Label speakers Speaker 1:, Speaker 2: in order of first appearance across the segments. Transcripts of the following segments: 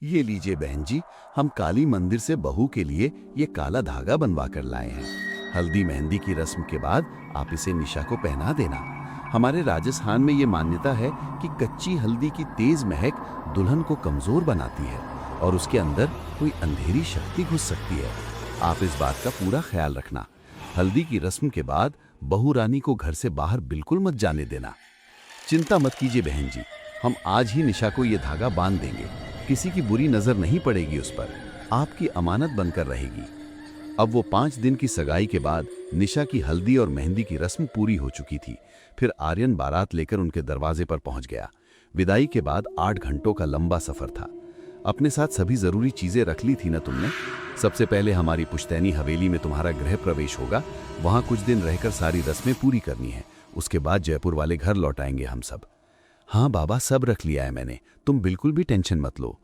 Speaker 1: ये लीजिए बहन जी, हम काली मंदिर से बहू के लिए ये काला धागा बनवा कर लाए हैं। हल्दी मेहंदी की रस्म के बाद आप इसे निशा को पहना देना। हमारे राजस्थान में ये मान्यता है कि कच्ची हल्दी की तेज महक दुल्हन को कमजोर बनाती है और उसके अंदर कोई अंधेरी शक्ति घुस सकती है। आप इस बात का पूरा ख्याल रखना। हल्दी की रस्म के बाद बहू रानी को घर से बाहर बिल्कुल मत जाने देना। चिंता मत कीजिए बहन जी, हम आज ही निशा को ये धागा बांध देंगे। किसी की बुरी नजर नहीं पड़ेगी उस पर, आपकी अमानत बनकर रहेगी। अब वो 5 दिन की सगाई के बाद निशा की हल्दी और मेहंदी की रस्म पूरी हो चुकी थी। फिर आर्यन बारात लेकर उनके दरवाजे पर पहुंच गया। विदाई के बाद 8 घंटों का लंबा सफर था। अपने साथ सभी जरूरी चीजें रख ली थी ना तुमने? सबसे पहले हमारी पुश्तैनी हवेली में तुम्हारा गृह प्रवेश होगा। वहां कुछ दिन रहकर सारी रस्में पूरी करनी है। उसके बाद जयपुर वाले घर लौट आएंगे हम सब। हाँ बाबा, सब रख लिया है मैंने, तुम बिल्कुल भी टेंशन मत लो।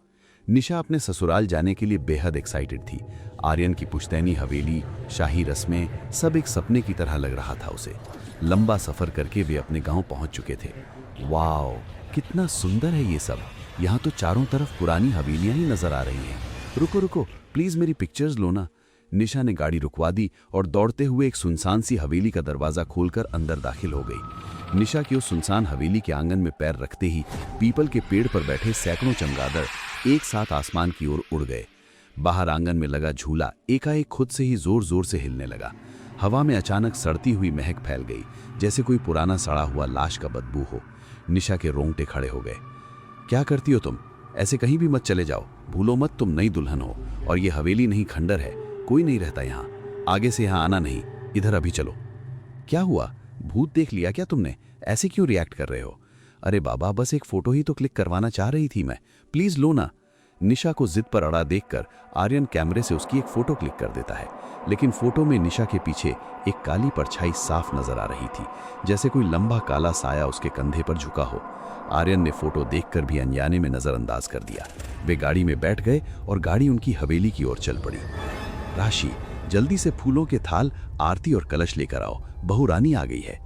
Speaker 1: निशा अपने ससुराल जाने के लिए बेहद एक्साइटेड थी। आर्यन की पुश्तैनी हवेली, शाही रस्में, सब एक सपने की तरह लग रहा था उसे। लंबा सफर करके वे अपने गांव पहुंच चुके थे। वाओ, कितना सुंदर है ये सब। यहाँ तो चारों तरफ पुरानी हवेलियां ही नजर आ रही हैं। रुको रुको, प्लीज मेरी पिक्चर्स लो ना। निशा ने गाड़ी रुकवा दी और दौड़ते हुए एक सुनसान सी हवेली का दरवाजा खोलकर अंदर दाखिल हो गई। निशा की उस सुनसान हवेली के आंगन में पैर रखते ही पीपल के पेड़ पर बैठे सैकड़ों चमगादड़ एक साथ आसमान की ओर उड़ गए। बाहर आंगन में लगा झूला एकाएक खुद से ही जोर जोर से हिलने लगा। हवा में अचानक सड़ती हुई महक फैल गई, जैसे कोई पुराना सड़ा हुआ लाश का बदबू हो। निशा के रोंगटे खड़े हो गए। क्या करती हो तुम? ऐसे कहीं भी मत चले जाओ। भूलो मत, तुम नई दुल्हन हो और ये हवेली नहीं खंडर है। कोई नहीं रहता यहाँ। आगे से यहाँ आना नहीं, इधर अभी चलो। क्या हुआ? भूत देख लिया क्या तुमने? ऐसे क्यों रिएक्ट कर रहे हो? अरे बाबा, बस एक फोटो ही तो क्लिक करवाना चाह रही थी मैं, प्लीज लो ना। निशा को जिद पर अड़ा देखकर आर्यन कैमरे से उसकी एक फोटो क्लिक कर देता है, लेकिन फोटो में निशा के पीछे एक काली परछाई साफ नजर आ रही थी, जैसे कोई लंबा काला साया उसके कंधे पर झुका हो। आर्यन ने फोटो देखकर भी अनजाने में नजरअंदाज कर दिया। वे गाड़ी में बैठ गए और गाड़ी उनकी हवेली की ओर चल पड़ी। राशि, जल्दी से फूलों के थाल, आरती और कलश लेकर आओ, बहू रानी आ गई है।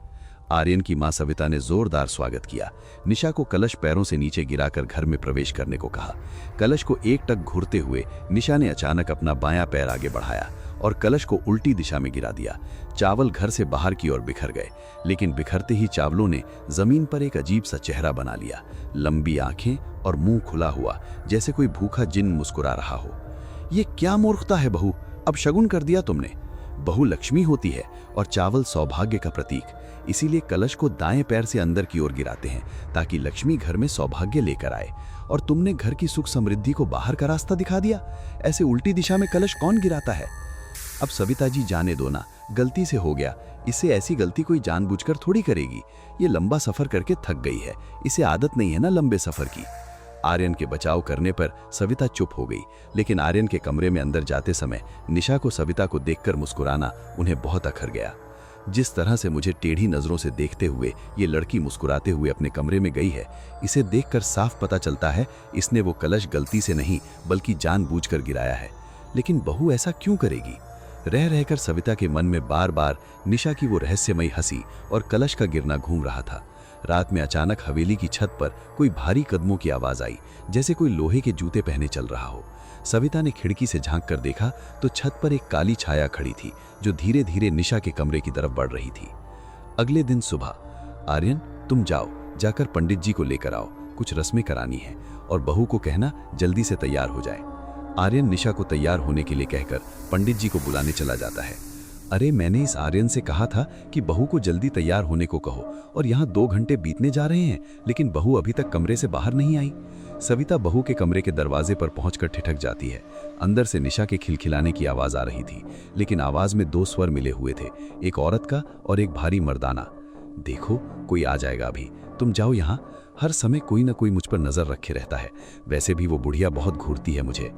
Speaker 1: आर्यन की मां सविता ने जोरदार स्वागत किया। निशा को कलश पैरों से नीचे गिराकर घर में प्रवेश करने को कहा। कलश को एक टक घूरते हुए निशा ने अचानक अपना बायां पैर आगे बढ़ाया और कलश को उल्टी दिशा में गिरा दिया। चावल घर से बाहर की ओर बिखर गए, लेकिन बिखरते ही चावलों ने जमीन पर एक अजीब सा चेहरा बना लिया। लंबी आंखें और मुंह खुला हुआ, जैसे कोई भूखा जिन मुस्कुरा रहा हो। ये क्या मूर्खता है बहू, अब शगुन कर दिया तुमने। बहू लक्ष्मी होती है और चावल सौभाग्य का प्रतीक, इसीलिए कलश को दाएं पैर से अंदर की ओर गिराते हैं ताकि लक्ष्मी घर में सौभाग्य लेकर आए। और तुमने घर की सुख समृद्धि को बाहर का रास्ता दिखा दिया। ऐसे उल्टी दिशा में कलश कौन गिराता है? अब सविता जी जाने दो ना, गलती से हो गया। इससे ऐसी गलती कोई जानबूझकर थोड़ी करेगी। ये लंबा सफर करके थक गई है, इसे आदत नहीं है ना लंबे सफर की। आर्यन के बचाव करने पर सविता चुप हो गई, लेकिन आर्यन के कमरे में अंदर जाते समय निशा को सविता को देखकर मुस्कुराना उन्हें बहुत अखर गया। जिस तरह से मुझे टेढ़ी नजरों से देखते हुए ये लड़की मुस्कुराते हुए अपने कमरे में गई है, इसे देखकर साफ पता चलता है इसने वो कलश गलती से नहीं बल्कि जानबूझकर गिराया है। लेकिन बहू ऐसा क्यों करेगी? रह रहकर सविता के मन में बार बार निशा की वो रहस्यमयी हंसी और कलश का गिरना घूम रहा था। रात में अचानक हवेली की छत पर कोई भारी कदमों की आवाज आई, जैसे कोई लोहे के जूते पहने चल रहा हो। सविता ने खिड़की से झांक कर देखा तो छत पर एक काली छाया खड़ी थी, जो धीरे धीरे निशा के कमरे की तरफ बढ़ रही थी। अगले दिन सुबह, आर्यन तुम जाओ, जाकर पंडित जी को लेकर आओ, कुछ रस्में करानी है और बहू को कहना जल्दी से तैयार हो जाए। आर्यन निशा को तैयार होने के लिए कहकर पंडित जी को बुलाने चला जाता है। अरे मैंने इस आर्यन से कहा था कि बहू को जल्दी तैयार होने को कहो, और यहाँ 2 घंटे बीतने जा रहे हैं, लेकिन बहू अभी तक कमरे से बाहर नहीं आई। सविता बहू के कमरे के दरवाजे पर पहुंचकर ठिठक जाती है। अंदर से निशा के खिलखिलाने की आवाज आ रही थी, लेकिन आवाज में 2 स्वर मिले हुए थे, एक औरत का और एक भारी मर्दाना। देखो कोई आ जाएगा अभी, तुम जाओ, यहाँ हर समय कोई ना कोई मुझ पर नजर रखे रहता है। वैसे भी वो बुढ़िया बहुत घूरती है मुझे।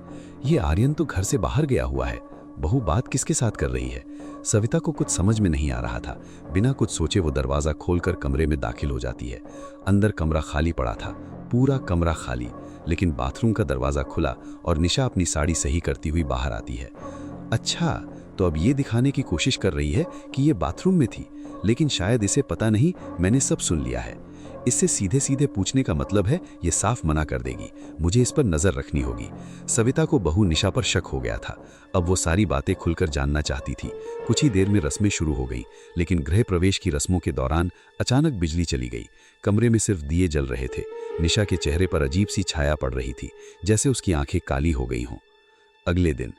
Speaker 1: ये आर्यन तो घर से बाहर गया हुआ है, बहू बात किसके साथ कर रही है? सविता को कुछ समझ में नहीं आ रहा था। बिना कुछ सोचे वो दरवाजा खोलकर कमरे में दाखिल हो जाती है। अंदर कमरा खाली पड़ा था, पूरा कमरा खाली, लेकिन बाथरूम का दरवाजा खुला और निशा अपनी साड़ी सही करती हुई बाहर आती है। अच्छा, तो अब ये दिखाने की कोशिश कर रही है कि ये बाथरूम में थी, लेकिन शायद इसे पता नहीं मैंने सब सुन लिया है।
Speaker 2: इससे सीधे सीधे पूछने का मतलब है ये साफ मना कर देगी, मुझे इस पर नजर रखनी होगी। सविता को बहू निशा पर शक हो गया था। अब वो सारी बातें खुलकर जानना चाहती थी। कुछ ही देर में रस्में शुरू हो गई, लेकिन गृह प्रवेश की रस्मों के दौरान अचानक बिजली चली गई। कमरे में सिर्फ दिए जल रहे थे। निशा के चेहरे पर अजीब सी छाया पड़ रही थी, जैसे उसकी आंखें काली हो गई हों। अगले दिन,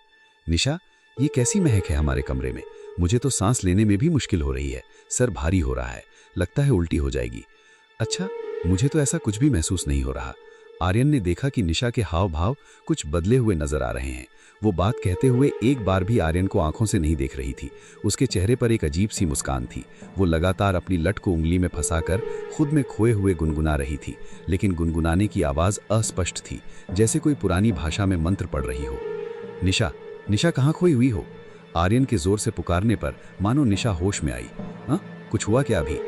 Speaker 2: निशा, ये कैसी महक है हमारे कमरे में? मुझे तो सांस लेने में भी मुश्किल हो रही है, सर भारी हो रहा है, लगता है उल्टी हो जाएगी। अच्छा, मुझे तो ऐसा कुछ भी महसूस नहीं हो रहा। आर्यन ने देखा कि निशा के हाव भाव कुछ बदले हुए नजर आ रहे हैं। वो बात कहते हुए एक बार भी आर्यन को आंखों से नहीं देख रही थी। उसके चेहरे पर एक अजीब सी मुस्कान थी। वो लगातार अपनी लट को उंगली में फंसाकर खुद में खोए हुए गुनगुना रही थी, लेकिन गुनगुनाने की आवाज अस्पष्ट थी, जैसे कोई पुरानी भाषा में मंत्र पढ़ रही हो। निशा, निशा कहाँ खोई हुई हो? आर्यन के जोर से पुकारने पर मानो निशा होश में आई। हाँ, कुछ हुआ क्या अभी?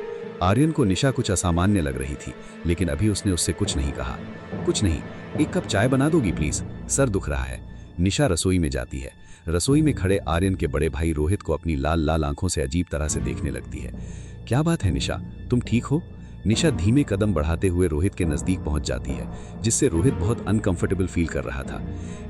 Speaker 2: आर्यन को निशा कुछ असामान्य लग रही थी, लेकिन अभी उसने उससे कुछ नहीं कहा। कुछ नहीं, एक कप चाय बना दोगी प्लीज, सर दुख रहा है। निशा रसोई में जाती है। रसोई में खड़े आर्यन के बड़े भाई रोहित को अपनी लाल लाल आंखों से अजीब तरह से देखने लगती है। क्या बात है निशा, तुम ठीक हो? निशा धीमे कदम बढ़ाते हुए रोहित के नजदीक पहुंच जाती है, जिससे रोहित बहुत अनकंफर्टेबल फील कर रहा था।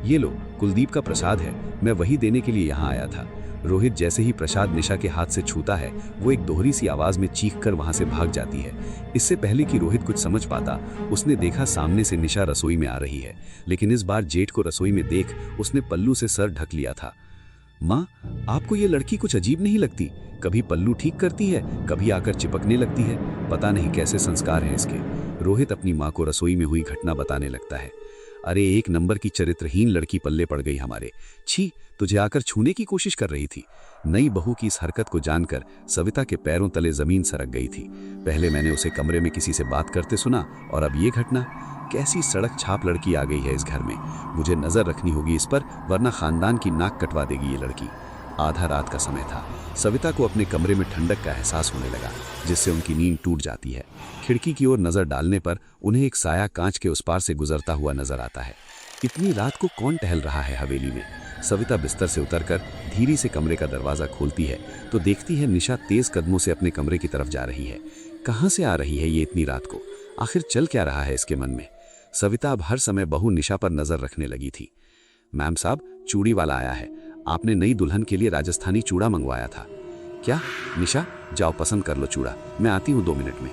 Speaker 2: ये लो, कुलदीप का प्रसाद है, मैं वही देने के लिए यहाँ आया था। रोहित जैसे ही प्रसाद निशा के हाथ से छूता है, वो एक दोहरी सी आवाज में चीख कर वहां से भाग जाती है। इससे पहले कि रोहित कुछ समझ पाता, उसने देखा सामने से निशा रसोई में आ रही है, लेकिन इस बार जेठ को रसोई में देख उसने पल्लू से सर ढक लिया था। माँ, आपको ये लड़की कुछ अजीब नहीं लगती? कभी पल्लू ठीक करती है, कभी आकर चिपकने लगती है, पता नहीं कैसे संस्कार हैं इसके। रोहित अपनी माँ को रसोई में हुई घटना बताने लगता है। अरे, एक नंबर की चरित्रहीन लड़की पल्ले पड़ गई हमारे। छी, तुझे आकर छूने की कोशिश कर रही थी। नई बहू की इस हरकत को जानकर सविता के पैरों तले जमीन सरक गई थी। पहले मैंने उसे कमरे में किसी से बात करते सुना, और अब ये घटना। कैसी सड़क छाप लड़की आ गई है इस घर में। मुझे नजर रखनी होगी इस पर, वरना खानदान की नाक कटवा देगी ये लड़की। आधा रात का समय था। सविता को अपने कमरे में ठंडक का एहसास होने लगा, जिससे उनकी नींद टूट जाती है। खिड़की की ओर नजर डालने पर उन्हें एक साया कांच के उस पार से गुजरता हुआ नजर आता है। इतनी रात को कौन टहल रहा है हवेली में? सविता बिस्तर से उतरकर धीरे से कमरे का दरवाजा खोलती है तो देखती है निशा तेज कदमों से अपने कमरे की तरफ जा रही है। कहाँ से आ रही है ये इतनी रात को? आखिर चल क्या रहा है इसके मन में? सविता अब हर समय बहू निशा पर नजर रखने लगी थी। मैम साहब, चूड़ी वाला आया है, आपने नई दुल्हन के लिए राजस्थानी चूड़ा मंगवाया था। क्या? निशा, जाओ पसंद कर लो चूड़ा, मैं आती हूँ 2 मिनट में।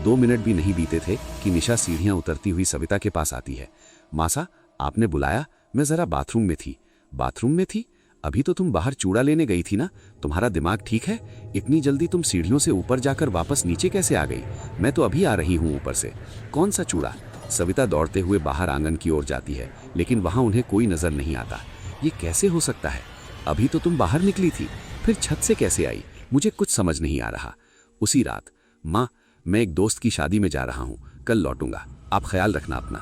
Speaker 2: 2 मिनट भी नहीं बीते थे कि निशा सीढ़ियाँ उतरती हुई सविता के पास आती है। मासा, आपने बुलाया? मैं जरा बाथरूम में थी। बाथरूम में थी? अभी तो तुम बाहर चूड़ा लेने गई थी ना? तुम्हारा दिमाग ठीक है? इतनी जल्दी तुम सीढ़ियों से ऊपर जाकर वापस नीचे कैसे आ गई? मैं तो अभी आ रही हूँ ऊपर से। कौन सा चूड़ा? सविता दौड़ते हुए बाहर आंगन की ओर जाती है, लेकिन वहां उन्हें कोई नजर नहीं आता। ये कैसे हो सकता है? अभी तो तुम बाहर निकली थी, फिर छत से कैसे आई? मुझे कुछ समझ नहीं आ रहा। उसी रात, माँ, मैं एक दोस्त की शादी में जा रहा हूँ, कल लौटूंगा, आप ख्याल रखना अपना।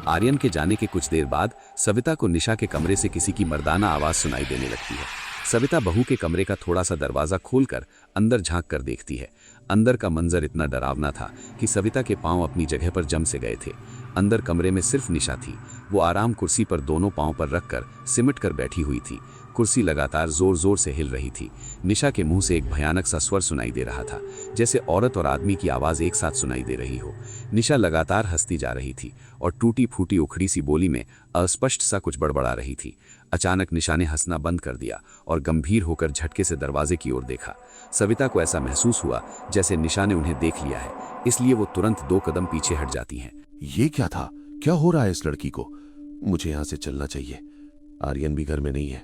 Speaker 2: आर्यन के जाने के कुछ देर बाद सविता को निशा के कमरे से किसी की मर्दाना आवाज सुनाई देने लगती है। सविता बहू के कमरे का थोड़ा सा दरवाजा खोलकर अंदर झांक कर देखती है। अंदर का मंजर इतना डरावना था कि सविता के पांव अपनी जगह पर जम से गए थे। अंदर कमरे में सिर्फ निशा थी। वो आराम कुर्सी पर दोनों पांव पर रखकर सिमट कर बैठी हुई थी। कुर्सी लगातार जोर जोर से हिल रही थी। निशा के मुंह से एक भयानक सा स्वर सुनाई दे रहा था, जैसे औरत और आदमी की आवाज एक साथ सुनाई दे रही हो। निशा लगातार हंसती जा रही थी और टूटी फूटी उखड़ी सी बोली में अस्पष्ट सा कुछ बड़बड़ा रही थी। अचानक निशा ने हंसना बंद कर दिया और गंभीर होकर झटके से दरवाजे की ओर देखा। सविता को ऐसा महसूस हुआ जैसे निशा ने उन्हें देख लिया है, इसलिए वो तुरंत 2 कदम पीछे हट जाती हैं।
Speaker 1: ये क्या था? क्या हो रहा है इस लड़की को? मुझे यहाँ से चलना चाहिए। आर्यन भी घर में नहीं है,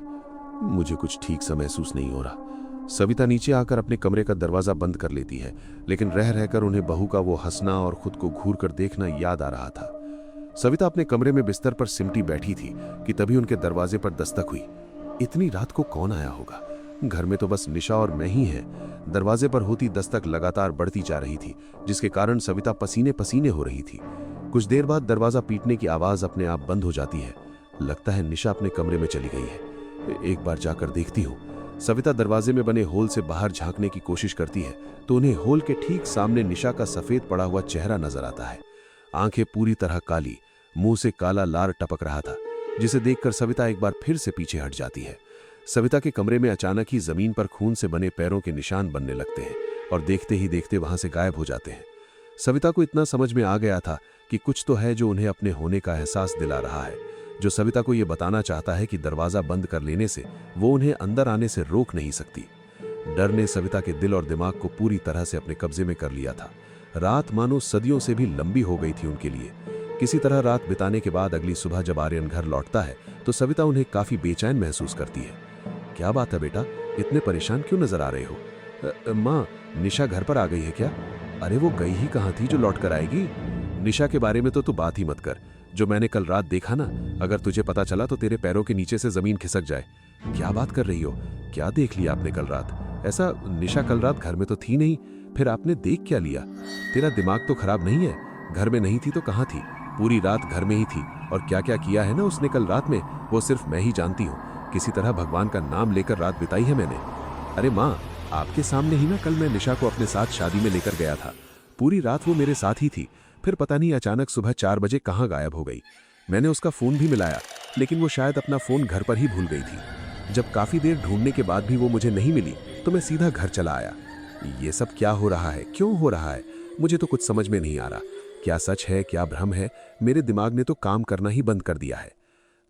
Speaker 1: मुझे कुछ ठीक सा महसूस नहीं हो रहा। सविता नीचे आकर अपने कमरे का दरवाजा बंद कर लेती है, लेकिन रह रहकर उन्हें बहू का वो हंसना और खुद को घूर कर देखना याद आ रहा था। सविता अपने कमरे में बिस्तर पर सिमटी बैठी थी कि तभी उनके दरवाजे पर दस्तक हुई। इतनी रात को कौन आया होगा? घर में तो बस निशा और मैं ही हैं। दरवाजे पर होती दस्तक लगातार बढ़ती जा रही थी, जिसके कारण सविता पसीने पसीने हो रही थी। कुछ देर बाद दरवाजा पीटने की आवाज अपने आप बंद हो जाती है। लगता है निशा अपने कमरे में चली गई है। एक बार जाकर देखती हूँ। सविता दरवाजे में बने होल से बाहर झांकने की कोशिश करती है तो उन्हें होल के ठीक सामने निशा का सफेद पड़ा हुआ चेहरा नजर आता है। आंखें पूरी तरह काली, मुंह से काला लार टपक रहा था, जिसे देखकर सविता एक बार फिर से पीछे हट जाती है। सविता के कमरे में अचानक ही जमीन पर खून से बने पैरों के निशान बनने लगते हैं और देखते ही देखते वहां से गायब हो जाते हैं।
Speaker 3: सविता को इतना समझ में आ गया था कि कुछ तो है जो उन्हें अपने होने का एहसास दिला रहा है, जो सविता को यह बताना चाहता है कि दरवाजा बंद कर लेने से वो उन्हें अंदर आने से रोक नहीं सकती। डर ने सविता के दिल और दिमाग को पूरी तरह से अपने कब्जे में कर लिया था। रात मानो सदियों से भी लंबी हो गई थी उनके लिए। किसी तरह रात बिताने के बाद अगली सुबह जब आर्यन घर लौटता है तो सविता उन्हें काफी बेचैन महसूस करती है। क्या बात है बेटा, इतने परेशान क्यों नजर आ रहे हो? माँ, निशा घर पर आ गई है क्या? अरे वो गई ही कहाँ थी जो लौट कर आएगी? निशा के बारे में तो तू बात ही मत कर। जो मैंने कल रात देखा ना, अगर तुझे पता चला तो तेरे पैरों के नीचे से जमीन खिसक जाए। क्या बात कर रही हो? क्या देख लिया आपने कल रात? ऐसा निशा कल रात घर में तो थी नहीं, फिर आपने देख क्या लिया? तेरा दिमाग तो खराब नहीं है? घर में नहीं थी तो कहाँ थी? पूरी रात घर में ही थी, और क्या क्या किया है ना उसने कल रात में वो सिर्फ मैं ही जानती हूँ। किसी तरह भगवान का नाम लेकर रात बिताई है मैंने। अरे माँ, आपके सामने ही ना कल मैं निशा को अपने साथ शादी में लेकर गया था। पूरी रात वो मेरे साथ ही थी, फिर पता नहीं अचानक सुबह 4 बजे कहाँ गायब हो गई। मैंने उसका फ़ोन भी मिलाया, लेकिन वो शायद अपना फ़ोन घर पर ही भूल गई थी। जब काफ़ी देर ढूंढने के बाद भी वो मुझे नहीं मिली तो मैं सीधा घर चला आया। ये सब क्या हो रहा है, क्यों हो रहा है, मुझे तो कुछ समझ में नहीं आ रहा। क्या सच है, क्या भ्रम है? मेरे दिमाग ने तो काम करना ही बंद कर दिया है।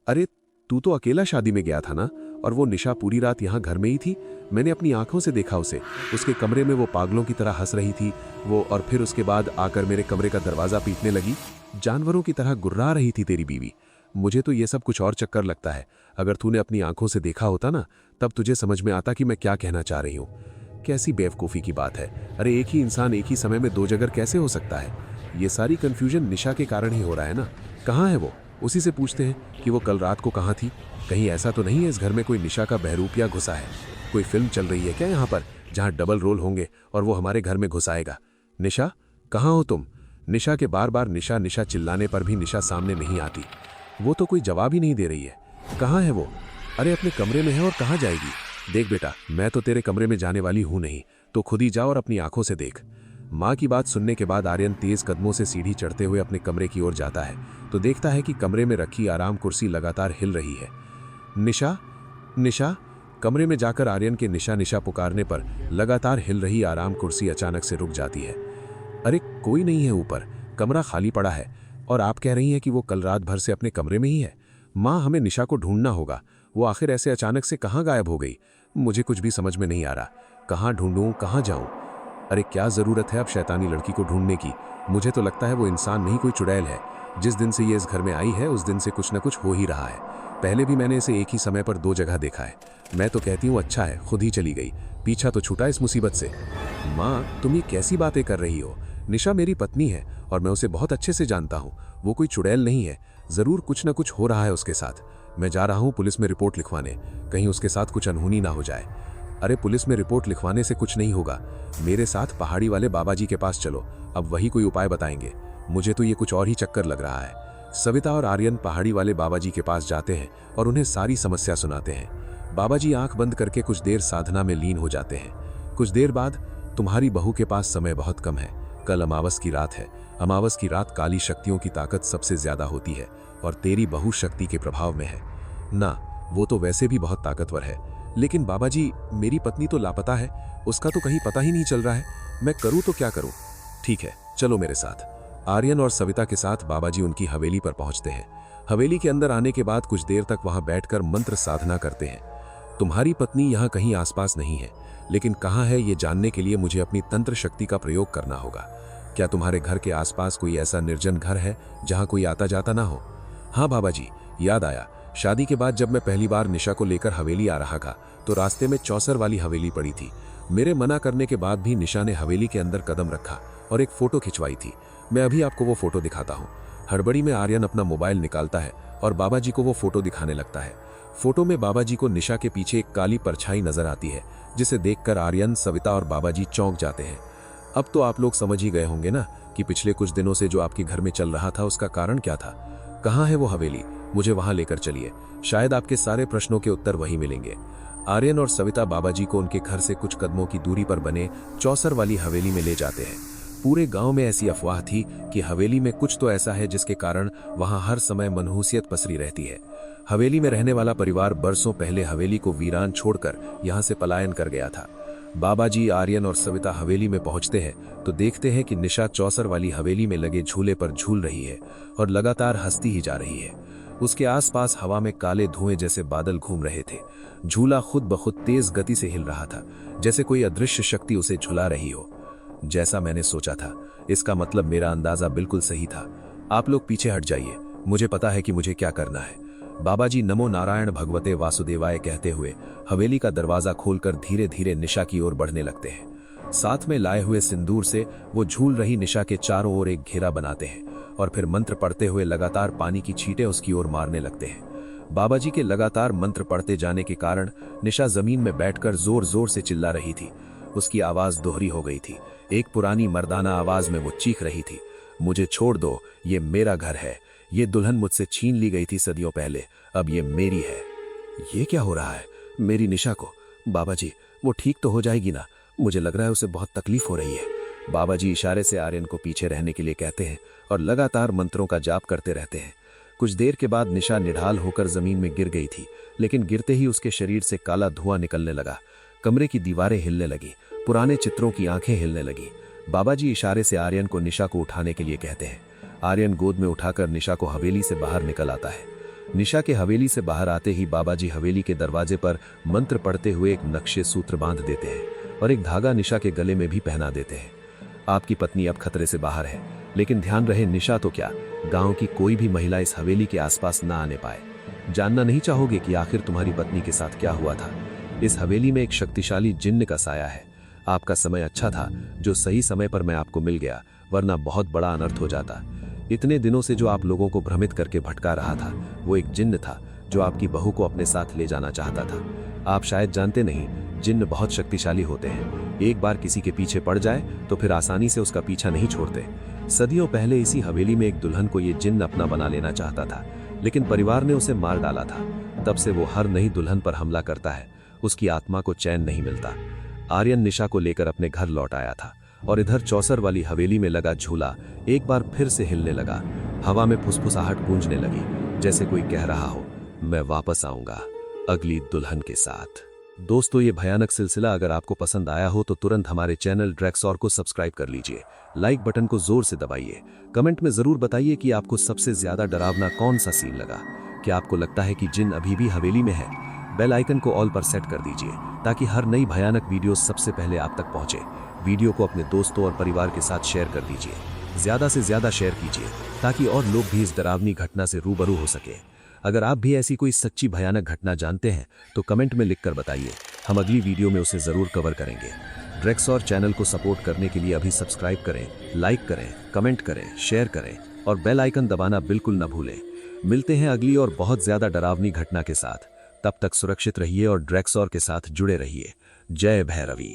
Speaker 3: अरे तू तो अकेला शादी में गया था ना, और वो निशा पूरी रात यहाँ घर में ही थी। मैंने अपनी आंखों से देखा उसे, उसके कमरे में वो पागलों की तरह हंस रही थी वो, और फिर उसके बाद आकर मेरे कमरे का दरवाज़ा पीटने लगी। जानवरों की तरह गुर्रा रही थी तेरी बीवी। मुझे तो ये सब कुछ और चक्कर लगता है। अगर तूने अपनी आंखों से देखा होता ना, तब तुझे समझ में आता कि मैं क्या कहना चाह रही हूँ। कैसी बेवकूफ़ी की बात है। अरे एक ही इंसान एक ही समय में 2 जगह कैसे हो सकता है? ये सारी कन्फ्यूजन निशा के कारण ही हो रहा है ना। कहाँ है वो? उसी से पूछते हैं कि वो कल रात को कहाँ थी। कहीं ऐसा तो नहीं है इस घर में कोई निशा का बहरूपिया घुसा है? कोई फिल्म चल रही है क्या यहाँ पर, जहाँ डबल रोल होंगे और वो हमारे घर में घुस आएगा? निशा, कहाँ हो तुम? निशा के बार बार निशा निशा चिल्लाने पर भी निशा सामने नहीं आती। वो तो कोई जवाब ही नहीं दे रही है। कहाँ है वो? अरे अपने कमरे में है, और कहाँ जाएगी? देख बेटा, मैं तो तेरे कमरे में जाने वाली हूँ नहीं, तो खुद ही जा और अपनी आंखों से देख। माँ की बात सुनने के बाद आर्यन तेज कदमों से सीढ़ी चढ़ते हुए अपने कमरे की ओर जाता है तो देखता है कि कमरे में रखी आराम कुर्सी लगातार हिल रही है। निशा, निशा। कमरे में जाकर आर्यन के निशा निशा पुकारने पर लगातार हिल रही आराम कुर्सी अचानक से रुक जाती है। अरे कोई नहीं है ऊपर, कमरा खाली पड़ा है, और आप कह रही हैं कि वो कल रात भर से अपने कमरे में ही है? माँ, हमें निशा को ढूंढना होगा। वो आखिर ऐसे अचानक से कहाँ गायब हो गई? मुझे कुछ भी समझ में नहीं आ रहा। कहाँ ढूंढूं, कहाँ जाऊं? अरे क्या ज़रूरत है अब शैतानी लड़की को ढूंढने की? मुझे तो लगता है वो इंसान नहीं, कोई चुड़ैल है। जिस दिन से ये इस घर में आई है उस दिन से कुछ न कुछ हो ही रहा है। पहले भी मैंने इसे एक ही समय पर 2 जगह देखा है। मैं तो कहती हूँ अच्छा है खुद ही चली गई, पीछा तो छूटा इस मुसीबत से। माँ, तुम ये कैसी बातें कर रही हो? निशा मेरी पत्नी है और मैं उसे बहुत अच्छे से जानता हूँ। वो कोई चुड़ैल नहीं है। ज़रूर कुछ न कुछ हो रहा है उसके साथ। मैं जा रहा हूँ पुलिस में रिपोर्ट लिखवाने, कहीं उसके साथ कुछ अनहोनी ना हो जाए। अरे पुलिस में रिपोर्ट लिखवाने से कुछ नहीं होगा। मेरे साथ पहाड़ी वाले बाबा जी के पास चलो, अब वही कोई उपाय बताएंगे। मुझे तो ये कुछ और ही चक्कर लग रहा है। सविता और आर्यन पहाड़ी वाले बाबा जी के पास जाते हैं और उन्हें सारी समस्या सुनाते हैं। बाबा जी आंख बंद करके कुछ देर साधना में लीन हो जाते हैं। कुछ देर बाद, तुम्हारी बहू के पास समय बहुत कम है। कल अमावस की रात है। अमावस की रात काली शक्तियों की ताकत सबसे ज्यादा होती है और तेरी बहू शक्ति के प्रभाव में है ना। वो तो वैसे भी बहुत ताकतवर है, लेकिन बाबा जी मेरी पत्नी तो लापता है, उसका तो कहीं पता ही नहीं चल रहा है। मैं करूँ तो क्या करूँ? ठीक है, चलो मेरे साथ। आर्यन और सविता के साथ बाबा जी उनकी हवेली पर पहुंचते हैं। हवेली के अंदर आने के बाद कुछ देर तक वहां बैठकर मंत्र साधना करते हैं। तुम्हारी पत्नी यहाँ कहीं आसपास नहीं है, लेकिन कहाँ है ये जानने के लिए मुझे अपनी तंत्र शक्ति का प्रयोग करना होगा। क्या तुम्हारे घर के आसपास कोई ऐसा निर्जन घर है जहाँ कोई आता जाता ना हो? हाँ बाबा जी, याद आया। शादी के बाद जब मैं पहली बार निशा को लेकर हवेली आ रहा था तो रास्ते में चौसर वाली हवेली पड़ी थी। मेरे मना करने के बाद भी निशा ने हवेली के अंदर कदम रखा और एक फोटो खिंचवाई थी। मैं अभी आपको वो फोटो दिखाता हूँ। हड़बड़ी में आर्यन अपना मोबाइल निकालता है और बाबा जी को वो फोटो दिखाने लगता है। फोटो में बाबा जी को निशा के पीछे एक काली परछाई नजर आती है, जिसे देखकर आर्यन, सविता और बाबा जी चौंक जाते हैं। अब तो आप लोग समझ ही गए होंगे ना कि पिछले कुछ दिनों से जो आपके घर में चल रहा था उसका कारण क्या था। कहाँ है वो हवेली? मुझे वहां लेकर चलिए, शायद आपके सारे प्रश्नों के उत्तर वहीं मिलेंगे। आर्यन और सविता बाबा जी को उनके घर से कुछ कदमों की दूरी पर बने चौसर वाली हवेली में ले जाते हैं। पूरे गांव में ऐसी अफवाह थी कि हवेली में कुछ तो ऐसा है जिसके कारण वहां हर समय मनहूसियत पसरी रहती है। हवेली में रहने वाला परिवार बरसों पहले हवेली को वीरान छोड़कर यहां से पलायन कर गया था। बाबा जी, आर्यन और सविता हवेली में पहुंचते हैं तो देखते हैं कि निशा चौसर वाली हवेली में लगे झूले पर झूल रही है और लगातार हंसती ही जा रही है। उसके आसपास हवा में काले धुएं जैसे बादल घूम रहे थे। झूला खुद ब खुद तेज गति से हिल रहा था, जैसे कोई अदृश्य शक्ति उसे झुला रही हो। जैसा मैंने सोचा था, इसका मतलब मेरा अंदाजा बिल्कुल सही था। आप लोग पीछे हट जाइए, मुझे पता है कि मुझे क्या करना है। बाबा जी नमो नारायण भगवते वासुदेवाय कहते हुए हवेली का दरवाजा खोलकर धीरे धीरे निशा की ओर बढ़ने लगते हैं। साथ में लाए हुए सिंदूर से वो झूल रही निशा के चारों ओर एक घेरा बनाते हैं और फिर मंत्र पढ़ते हुए लगातार पानी की छींटें उसकी ओर मारने लगते हैं। बाबा जी के लगातार मंत्र पढ़ते जाने के कारण निशा जमीन में बैठकर जोर जोर से चिल्ला रही थी। उसकी आवाज दोहरी हो गई थी। एक पुरानी मर्दाना आवाज में वो चीख रही थी, मुझे छोड़ दो, ये मेरा घर है। ये दुल्हन मुझसे छीन ली गई थी सदियों पहले, अब ये मेरी है। ये क्या हो रहा है मेरी निशा को? बाबा जी, वो ठीक तो हो जाएगी ना? मुझे लग रहा है उसे बहुत तकलीफ हो रही है। बाबा जी इशारे से आर्यन को पीछे रहने के लिए कहते हैं और लगातार मंत्रों का जाप करते रहते हैं। कुछ देर के बाद निशा निढाल होकर जमीन में गिर गई थी, लेकिन गिरते ही उसके शरीर से काला धुआं निकलने लगा। कमरे की दीवारें हिलने लगी, पुराने चित्रों की आंखें हिलने लगी। बाबा जी इशारे से आर्यन को निशा को उठाने के लिए कहते हैं। आर्यन गोद में उठाकर निशा को हवेली से बाहर निकल आता है। निशा के हवेली से बाहर आते ही बाबा जी हवेली के दरवाजे पर मंत्र पढ़ते हुए एक नक्शे सूत्र बांध देते हैं और एक धागा निशा के गले में भी पहना देते हैं। आपकी पत्नी अब खतरे से बाहर है, लेकिन ध्यान रहे निशा तो क्या, गांव की कोई भी महिला इस हवेली के आसपास ना आने पाए। जानना नहीं चाहोगे कि आखिर तुम्हारी पत्नी के साथ क्या हुआ था? इस हवेली में एक शक्तिशाली जिन्न का साया है। आपका समय अच्छा था जो सही समय पर मैं आपको मिल गया, वरना बहुत बड़ा अनर्थ हो जाता। इतने दिनों से जो आप लोगों को भ्रमित करके भटका रहा था, वो एक जिन्न था जो आपकी बहू को अपने साथ ले जाना चाहता था। आप शायद जानते नहीं, जिन्न बहुत शक्तिशाली होते हैं। एक बार किसी के पीछे पड़ जाए तो फिर आसानी से उसका पीछा नहीं छोड़ते। सदियों पहले इसी हवेली में एक दुल्हन को ये जिन्न अपना बना लेना चाहता था, लेकिन परिवार ने उसे मार डाला था। तब से वो हर नई दुल्हन पर हमला करता है। उसकी आत्मा को चैन नहीं मिलता। आर्यन निशा को लेकर अपने घर लौट आया था और इधर चौसर वाली हवेली में लगा झूला एक बार फिर से हिलने लगा। हवा में फुसफुसाहट गूंजने लगी, जैसे कोई कह रहा हो, मैं वापस आऊंगा अगली दुल्हन के साथ। दोस्तों, ये भयानक सिलसिला अगर आपको पसंद आया हो तो तुरंत हमारे चैनल ड्रैक्सॉर को सब्सक्राइब कर लीजिए। लाइक बटन को जोर से दबाइए। कमेंट में जरूर बताइए कि आपको सबसे ज्यादा डरावना कौन सा सीन लगा। क्या आपको लगता है कि जिन अभी भी हवेली में है? बेल आइकन को ऑल पर सेट कर दीजिए ताकि हर नई भयानक वीडियो सबसे पहले आप तक पहुंचे। वीडियो को अपने दोस्तों और परिवार के साथ शेयर कर दीजिए। ज्यादा से ज्यादा शेयर कीजिए ताकि और लोग भी इस डरावनी घटना से रूबरू हो सके। अगर आप भी ऐसी कोई सच्ची भयानक घटना जानते हैं तो कमेंट में लिखकर बताइए। हम अगली वीडियो में उसे जरूर कवर करेंगे। ड्रैक्सॉर चैनल को सपोर्ट करने के लिए अभी सब्सक्राइब करें, लाइक करें, कमेंट करें, शेयर करें और बेल आइकन दबाना बिल्कुल न भूलें। मिलते हैं अगली और बहुत ज्यादा डरावनी घटना के साथ। तब तक सुरक्षित रहिए और ड्रैक्सॉर के साथ जुड़े रहिए। जय भैरवी।